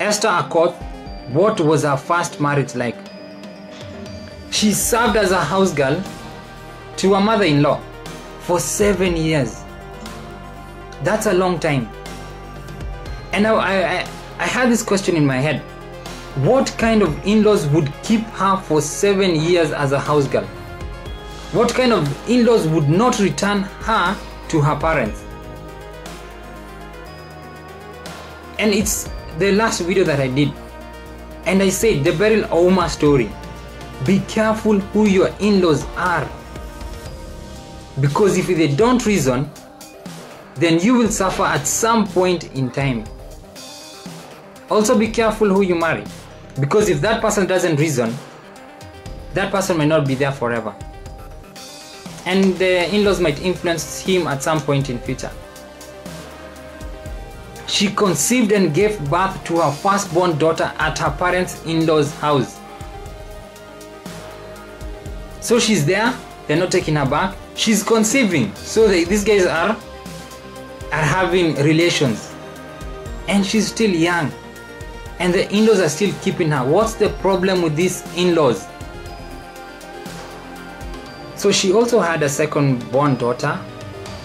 Esther Akothee, what was her first marriage like? She served as a house girl to her mother-in-law for 7 years. That's a long time. And now I had this question in my head. What kind of in-laws would keep her for 7 years as a house girl? What kind of in-laws would not return her to her parents? And it's the last video that I did. And I said the Beryl Auma story. Be careful who your in-laws are. Because if they don't reason, then you will suffer at some point in time. Also be careful who you marry. Because if that person doesn't reason, that person may not be there forever. And the in-laws might influence him at some point in future. She conceived and gave birth to her firstborn daughter at her parents' in-laws' house. So she's there, they're not taking her back. She's conceiving. So these guys are having relations. And she's still young. And the in-laws are still keeping her. What's the problem with these in-laws? So she also had a second-born daughter,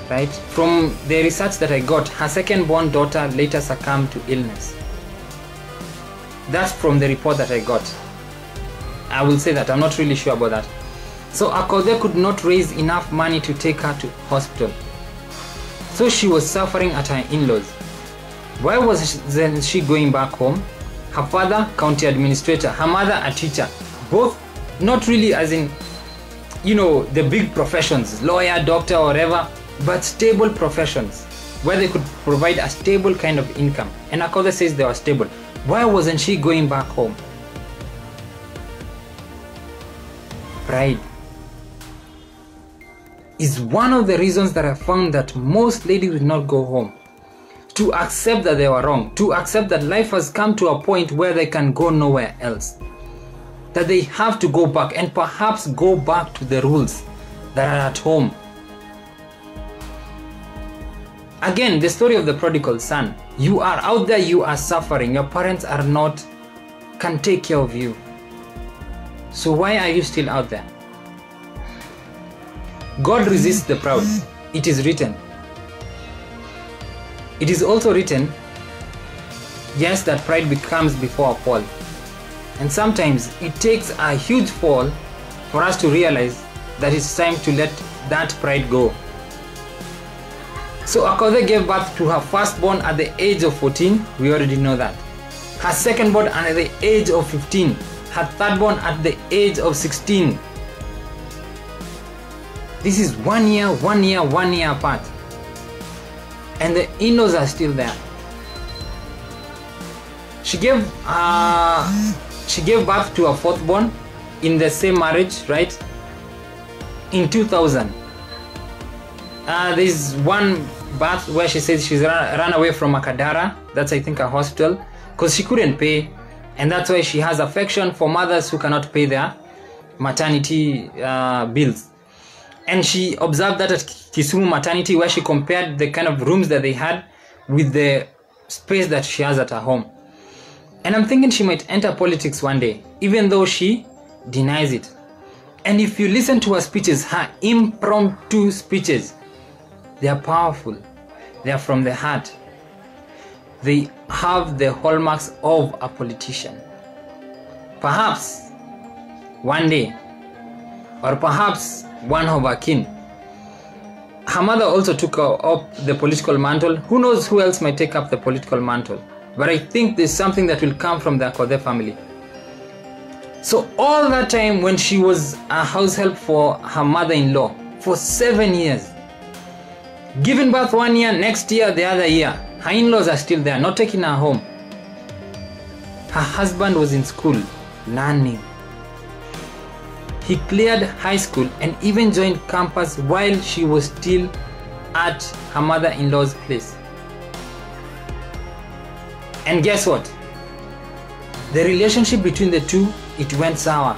right? From the research that I got, her second-born daughter later succumbed to illness. That's from the report that I got. I will say that, I'm not really sure about that. So Akothee could not raise enough money to take her to hospital. So she was suffering at her in-laws. Why wasn't she going back home? Her father, county administrator, her mother, a teacher. Both not really as in, you know, the big professions, lawyer, doctor, or whatever, but stable professions where they could provide a stable kind of income. And Akothee says they were stable. Why wasn't she going back home? Pride is one of the reasons that I found that most ladies will not go home. To accept that they were wrong, to accept that life has come to a point where they can go nowhere else, that they have to go back and perhaps go back to the rules that are at home. Again, the story of the prodigal son. You are out there, you are suffering, your parents are not, can take care of you. So why are you still out there? God resists the proud. It is written. It is also written, yes, that pride becomes before a fall. And sometimes it takes a huge fall for us to realize that it's time to let that pride go. So Akothee gave birth to her firstborn at the age of 14. We already know that. Her secondborn at the age of 15. Her thirdborn at the age of 16. This is 1 year apart. And the in-laws are still there. She gave birth to a fourthborn in the same marriage, right? In 2000. There's one birth where she says she's run away from Akadara. That's, I think, a hospital, because she couldn't pay. And that's why she has affection for mothers who cannot pay their maternity bills. And she observed that at Kisumu maternity, where she compared the kind of rooms that they had with the space that she has at her home. And I'm thinking she might enter politics one day, even though she denies it. And if you listen to her speeches, her impromptu speeches, they are powerful. They are from the heart. They have the hallmarks of a politician. Perhaps one day, or perhaps one of her kin. Her mother also took up the political mantle. Who knows who else might take up the political mantle? But I think there's something that will come from the Akothee family. So all that time when she was a house help for her mother-in-law for 7 years, giving birth 1 year, next year, the other year, her in-laws are still there, not taking her home. Her husband was in school, learning. He cleared high school and even joined campus while she was still at her mother-in-law's place. And guess what? The relationship between the two, it went sour.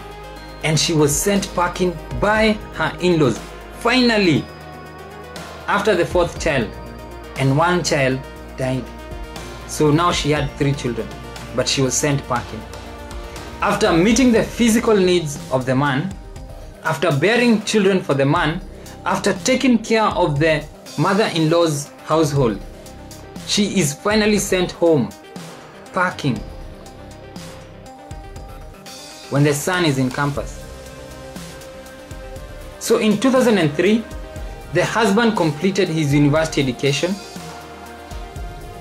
And she was sent packing by her in-laws. Finally, after the 4th child, and 1 child died. So now she had 3 children. but she was sent packing. After meeting the physical needs of the man, after bearing children for the man, after taking care of the mother-in-law's household, she is finally sent home, packing, when the son is in campus. So in 2003, the husband completed his university education.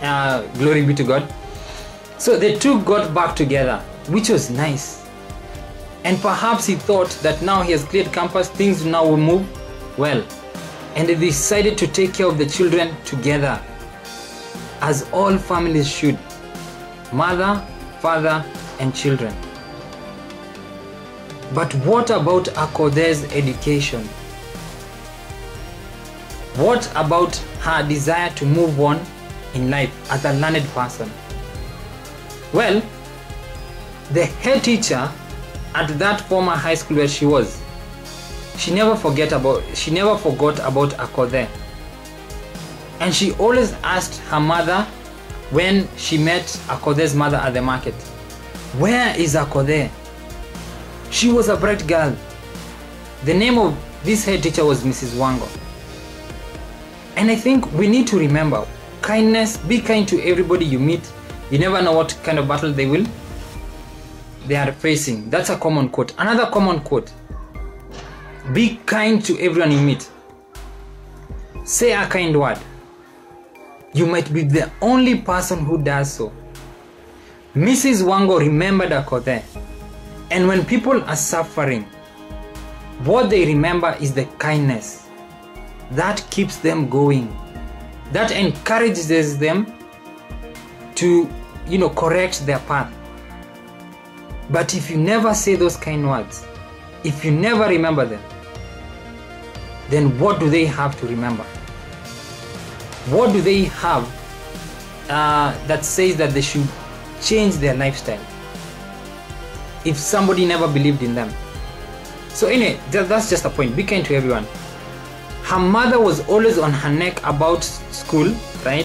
Glory be to God. So the two got back together, which was nice. And perhaps he thought that now he has cleared campus, things now will move well. And they decided to take care of the children together, as all families should. Mother, father, and children. But what about Akothee's education? What about her desire to move on in life as a learned person? Well, the head teacher at that former high school where she was, she never forgot about Akothee. And she always asked her mother when she met Akothee's mother at the market, "Where is Akothee?" She was a bright girl. The name of this head teacher was Mrs. Wango. And I think we need to remember kindness. Be kind to everybody you meet. You never know what kind of battle they are facing. That's a common quote. Another common quote: be kind to everyone you meet. Say a kind word. You might be the only person who does so. Mrs. Wango remembered Akothee. And when people are suffering, what they remember is the kindness. That keeps them going. That encourages them to, correct their path. But if you never say those kind words, if you never remember them, then what do they have to remember? What do they have that says that they should change their lifestyle if somebody never believed in them? So anyway, that's just a point. Be kind to everyone. Her mother was always on her neck about school, right?